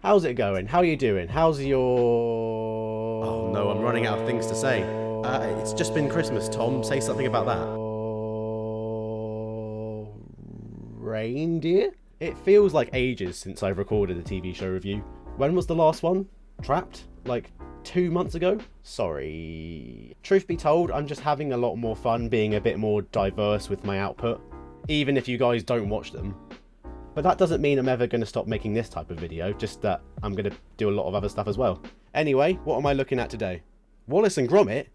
How's it going? How are you doing? How's your... Oh no, I'm running out of things to say. It's just been Christmas, Tom. Say something about that. Reindeer? It feels like ages since I've recorded a TV show review. When was the last one? Trapped? Like 2 months ago? Sorry. Truth be told, I'm just having a lot more fun being a bit more diverse with my output, even if you guys don't watch them. But that doesn't mean I'm ever going to stop making this type of video, just that I'm going to do a lot of other stuff as well. Anyway, what am I looking at today? Wallace and Gromit?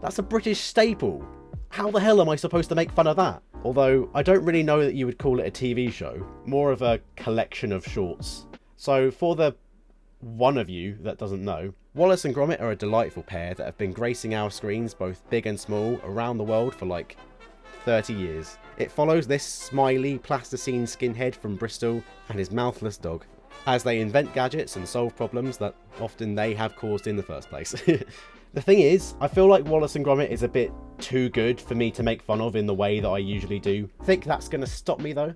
That's a British staple. How the hell am I supposed to make fun of that? Although, I don't really know that you would call it a TV show, more of a collection of shorts. So for the one of you that doesn't know, Wallace and Gromit are a delightful pair that have been gracing our screens, both big and small, around the world for like 30 years. It follows this smiley plasticine skinhead from Bristol and his mouthless dog, as they invent gadgets and solve problems that often they have caused in the first place. The thing is, I feel like Wallace and Gromit is a bit too good for me to make fun of in the way that I usually do. Think that's going to stop me though?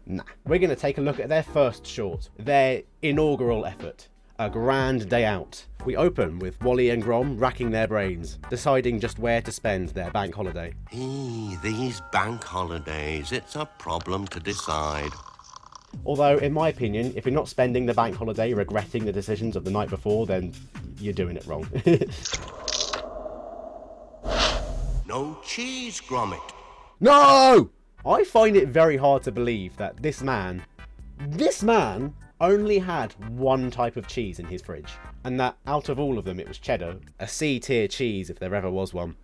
Nah. We're going to take a look at their first short, their inaugural effort, A Grand Day Out. We open with Wally and Grom racking their brains, deciding just where to spend their bank holiday. These bank holidays, it's a problem to decide. Although, in my opinion, if you're not spending the bank holiday regretting the decisions of the night before, then you're doing it wrong. No cheese, Gromit. No! I find it very hard to believe that this man only had one type of cheese in his fridge, and that out of all of them it was cheddar, a C-tier cheese if there ever was one.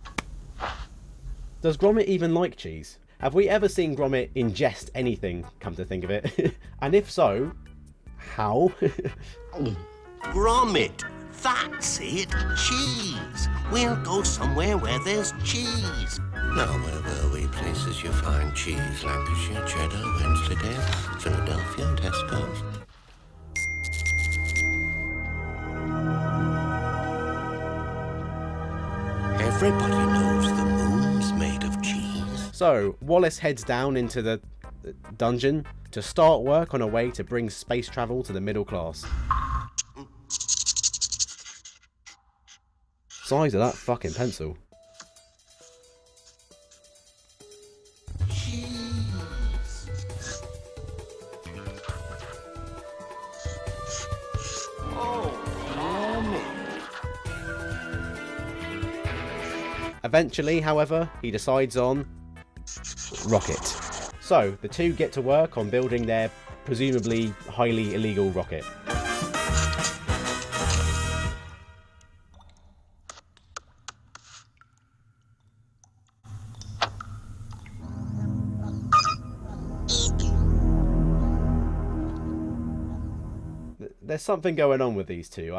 Does Gromit even like cheese? Have we ever seen Gromit ingest anything, come to think of it? And if so, how? Gromit, that's it, cheese. We'll go somewhere where there's cheese. Now, where were we? Places you find cheese. Lancashire, Cheddar, Wensleydale, Philadelphia, Tesco's. Everybody knows the moon's made of cheese. So, Wallace heads down into the dungeon to start work on a way to bring space travel to the middle class. Size of that fucking pencil. Eventually, however, he decides on rocket. So, the two get to work on building their presumably highly illegal rocket. There's something going on with these two.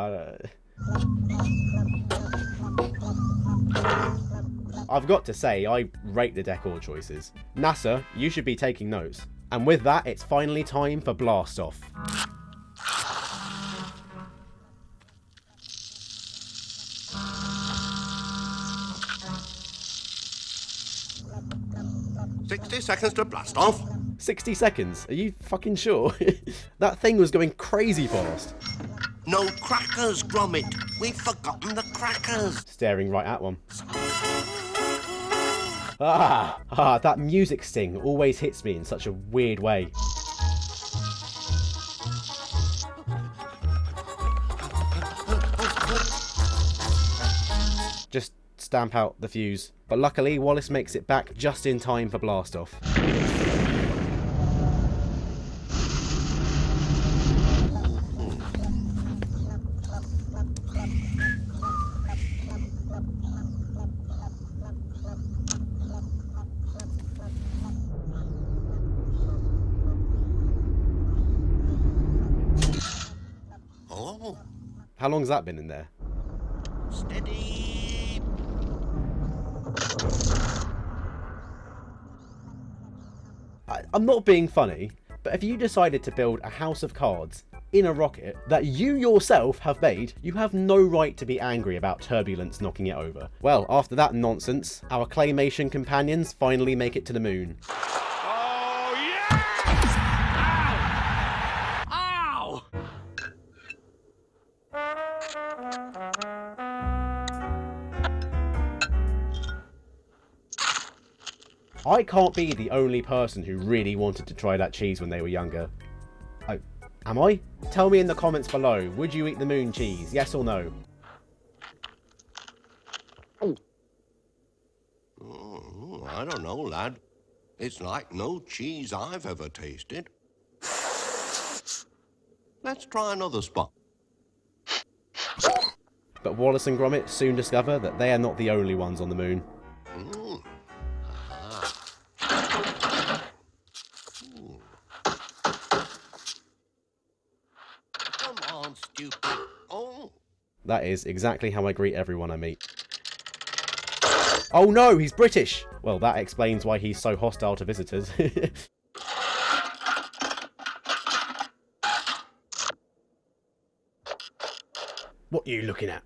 I've got to say, I rate the decor choices. NASA, you should be taking notes. And with that, it's finally time for blast off. "60 seconds to blast off." 60 seconds? Are you fucking sure? That thing was going crazy fast. No crackers, Gromit. We've forgotten the crackers. Staring right at one. That music sting always hits me in such a weird way. Just stamp out the fuse. But luckily, Wallace makes it back just in time for blast off. Oh, How long's that been in there? steady. I'm not being funny, but if you decided to build a house of cards in a rocket that you yourself have made, you have no right to be angry about turbulence knocking it over. Well, after that nonsense, our claymation companions finally make it to the moon. Oh, yeah! Ow! Ow! I can't be the only person who really wanted to try that cheese when they were younger. Oh, am I? Tell me in the comments below, would you eat the moon cheese, yes or no? I don't know, lad. It's like no cheese I've ever tasted. Let's try another spot. But Wallace and Gromit soon discover that they are not the only ones on the moon. Come on, stupid. Oh. That is exactly how I greet everyone I meet. Oh no, he's British! Well, that explains why he's so hostile to visitors. What are you looking at?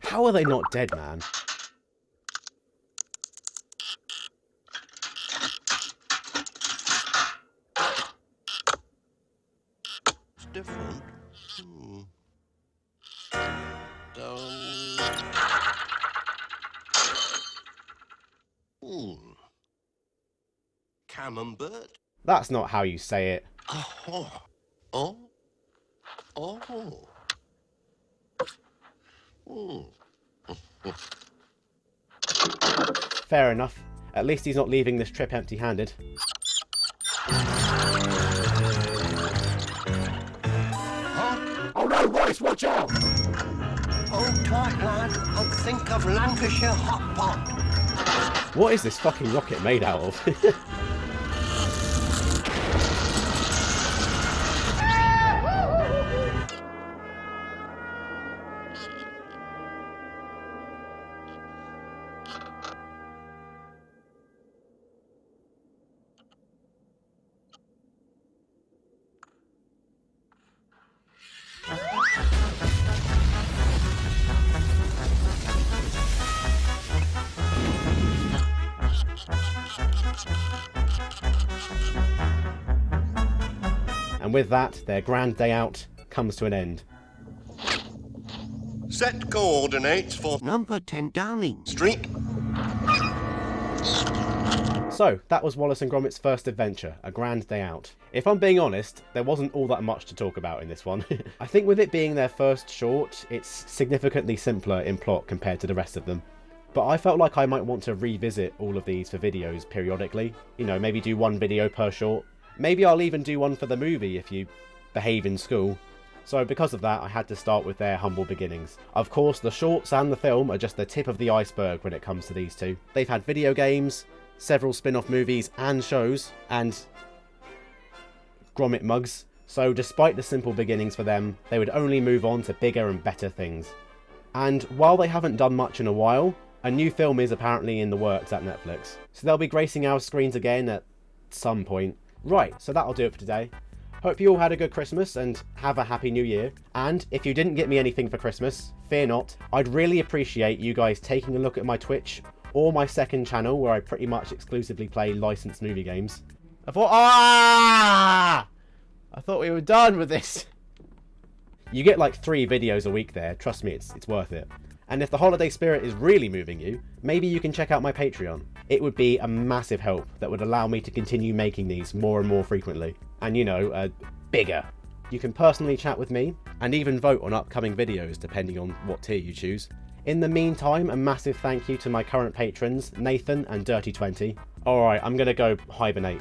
How are they not dead, man? It's different. Camembert? That's not how you say it. Oh. Oh. Oh. Fair enough. At least he's not leaving this trip empty-handed. Oh no, Wallace, watch out! Oh, tight, lad. And think of Lancashire hot pot. What is this fucking rocket made out of? And with that, their grand day out comes to an end. Set coordinates for number 10 Downing Street. So, that was Wallace and Gromit's first adventure, a grand day out. If I'm being honest, there wasn't all that much to talk about in this one. I think with it being their first short, it's significantly simpler in plot compared to the rest of them. But I felt like I might want to revisit all of these for videos periodically. You know, maybe do one video per short. Maybe I'll even do one for the movie if you behave in school. So because of that, I had to start with their humble beginnings. Of course, the shorts and the film are just the tip of the iceberg when it comes to these two. They've had video games, several spin-off movies and shows, and Gromit mugs. So despite the simple beginnings for them, they would only move on to bigger and better things. And while they haven't done much in a while, a new film is apparently in the works at Netflix. So they'll be gracing our screens again at some point. Right, so that'll do it for today. Hope you all had a good Christmas and have a happy new year. And if you didn't get me anything for Christmas, fear not. I'd really appreciate you guys taking a look at my Twitch or my second channel where I pretty much exclusively play licensed movie games. I thought we were done with this. You get like 3 videos a week there. Trust me, it's worth it. And if the holiday spirit is really moving you, maybe you can check out my Patreon. It would be a massive help that would allow me to continue making these more and more frequently. And you know, bigger. You can personally chat with me and even vote on upcoming videos depending on what tier you choose. In the meantime, a massive thank you to my current patrons, Nathan and Dirty20. Alright, I'm gonna go hibernate.